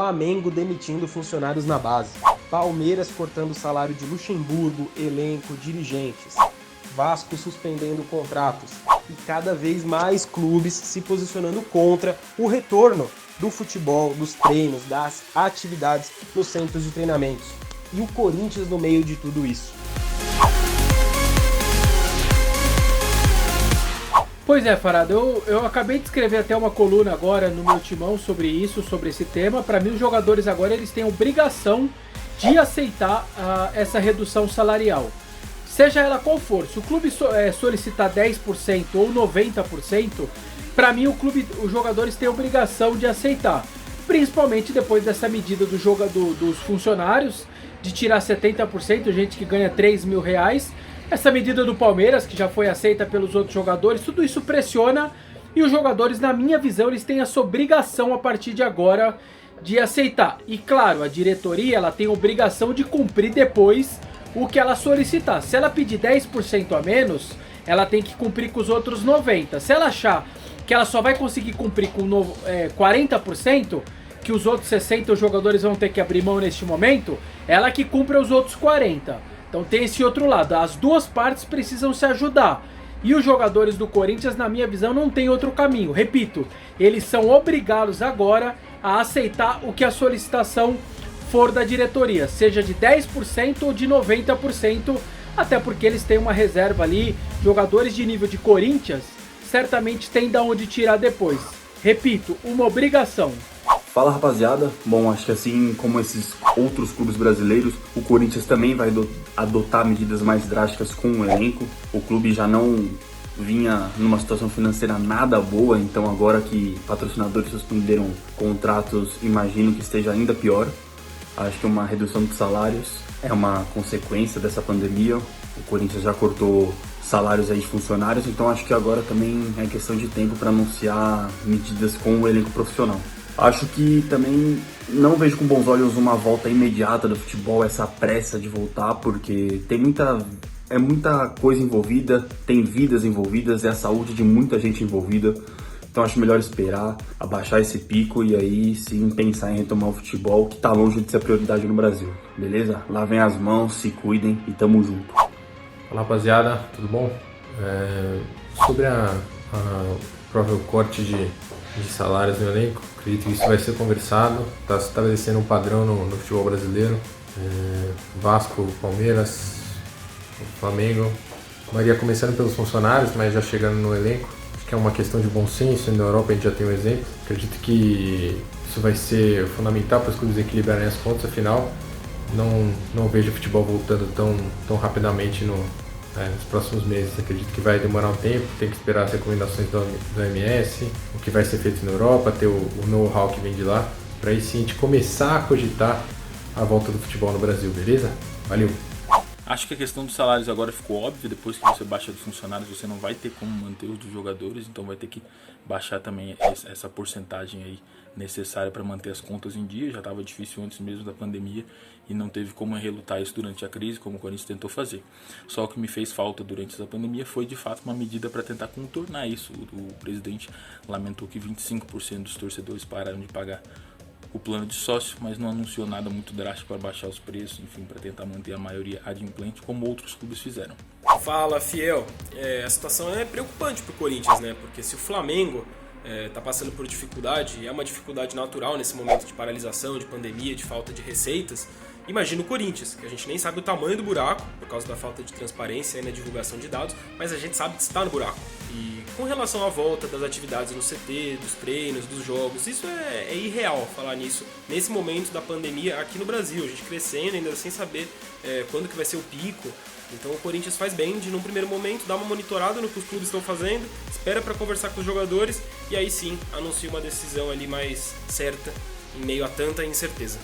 Flamengo demitindo funcionários na base, Palmeiras cortando o salário de Luxemburgo, elenco, dirigentes, Vasco suspendendo contratos e cada vez mais clubes se posicionando contra o retorno do futebol, dos treinos, das atividades nos centros de treinamentos. E o Corinthians no meio de tudo isso. Pois é, Farada, eu acabei de escrever até uma coluna agora no meu timão sobre isso, sobre esse tema. Para mim, os jogadores agora eles têm a obrigação de aceitar essa redução salarial. Seja ela qual for, se o clube solicitar 10% ou 90%, para mim os jogadores têm a obrigação de aceitar. Principalmente depois dessa medida dos funcionários, de tirar 70%, gente que ganha 3 mil reais. Essa medida do Palmeiras, que já foi aceita pelos outros jogadores, tudo isso pressiona e os jogadores, na minha visão, eles têm essa obrigação a partir de agora de aceitar. E claro, a diretoria ela tem a obrigação de cumprir depois o que ela solicitar. Se ela pedir 10% a menos, ela tem que cumprir com os outros 90%. Se ela achar que ela só vai conseguir cumprir com 40%, que os outros 60% os jogadores vão ter que abrir mão neste momento, ela que cumpra os outros 40%. Então tem esse outro lado, as duas partes precisam se ajudar. E os jogadores do Corinthians, na minha visão, não tem outro caminho. Repito, eles são obrigados agora a aceitar o que a solicitação for da diretoria, seja de 10% ou de 90%, até porque eles têm uma reserva ali, jogadores de nível de Corinthians, certamente tem de onde tirar depois. Repito, uma obrigação. Fala, rapaziada, bom, acho que assim como esses outros clubes brasileiros, o Corinthians também vai adotar medidas mais drásticas com o elenco. O clube já não vinha numa situação financeira nada boa, então agora que patrocinadores suspenderam contratos, imagino que esteja ainda pior. Acho que uma redução dos salários é uma consequência dessa pandemia. O Corinthians já cortou salários aí de funcionários, então acho que agora também é questão de tempo para anunciar medidas com o elenco profissional. Acho que também não vejo com bons olhos uma volta imediata do futebol, essa pressa de voltar, porque tem muita coisa envolvida, tem vidas envolvidas, é a saúde de muita gente envolvida. Então acho melhor esperar, abaixar esse pico e aí sim pensar em retomar o futebol, que tá longe de ser a prioridade no Brasil, beleza? Lavem as mãos, se cuidem e tamo junto. Olá, rapaziada, tudo bom? Sobre a provável corte de salários no elenco, acredito que isso vai ser conversado, está se estabelecendo um padrão no futebol brasileiro. Vasco, Palmeiras, Flamengo, Maria começando pelos funcionários, mas já chegando no elenco. Acho que é uma questão de bom senso, na Europa a gente já tem um exemplo. Acredito que isso vai ser fundamental para os clubes equilibrarem as contas, afinal não vejo o futebol voltando tão rapidamente nos próximos meses. Acredito que vai demorar um tempo, tem que esperar as recomendações do OMS, o que vai ser feito na Europa, ter o know-how que vem de lá, para aí sim a gente começar a cogitar a volta do futebol no Brasil, beleza? Valeu! Acho que a questão dos salários agora ficou óbvia. Depois que você baixa dos funcionários, você não vai ter como manter os dos jogadores, então vai ter que baixar também essa porcentagem aí necessária para manter as contas em dia. Já estava difícil antes mesmo da pandemia e não teve como relutar isso durante a crise, como o Corinthians tentou fazer. Só o que me fez falta durante essa pandemia foi de fato uma medida para tentar contornar isso. O presidente lamentou que 25% dos torcedores pararam de pagar o plano de sócio, mas não anunciou nada muito drástico para baixar os preços, enfim, para tentar manter a maioria adimplente, como outros clubes fizeram. Fala, fiel. A situação é preocupante para o Corinthians, né? Porque se o Flamengo está passando por dificuldade, e é uma dificuldade natural nesse momento de paralisação, de pandemia, de falta de receitas, imagina o Corinthians, que a gente nem sabe o tamanho do buraco, por causa da falta de transparência na divulgação de dados, mas a gente sabe que está no buraco. E com relação à volta das atividades no CT, dos treinos, dos jogos, isso é irreal falar nisso nesse momento da pandemia aqui no Brasil, a gente crescendo ainda sem saber quando que vai ser o pico. Então o Corinthians faz bem de, num primeiro momento, dar uma monitorada no que os clubes estão fazendo, espera para conversar com os jogadores e aí sim anuncia uma decisão ali mais certa em meio a tanta incerteza.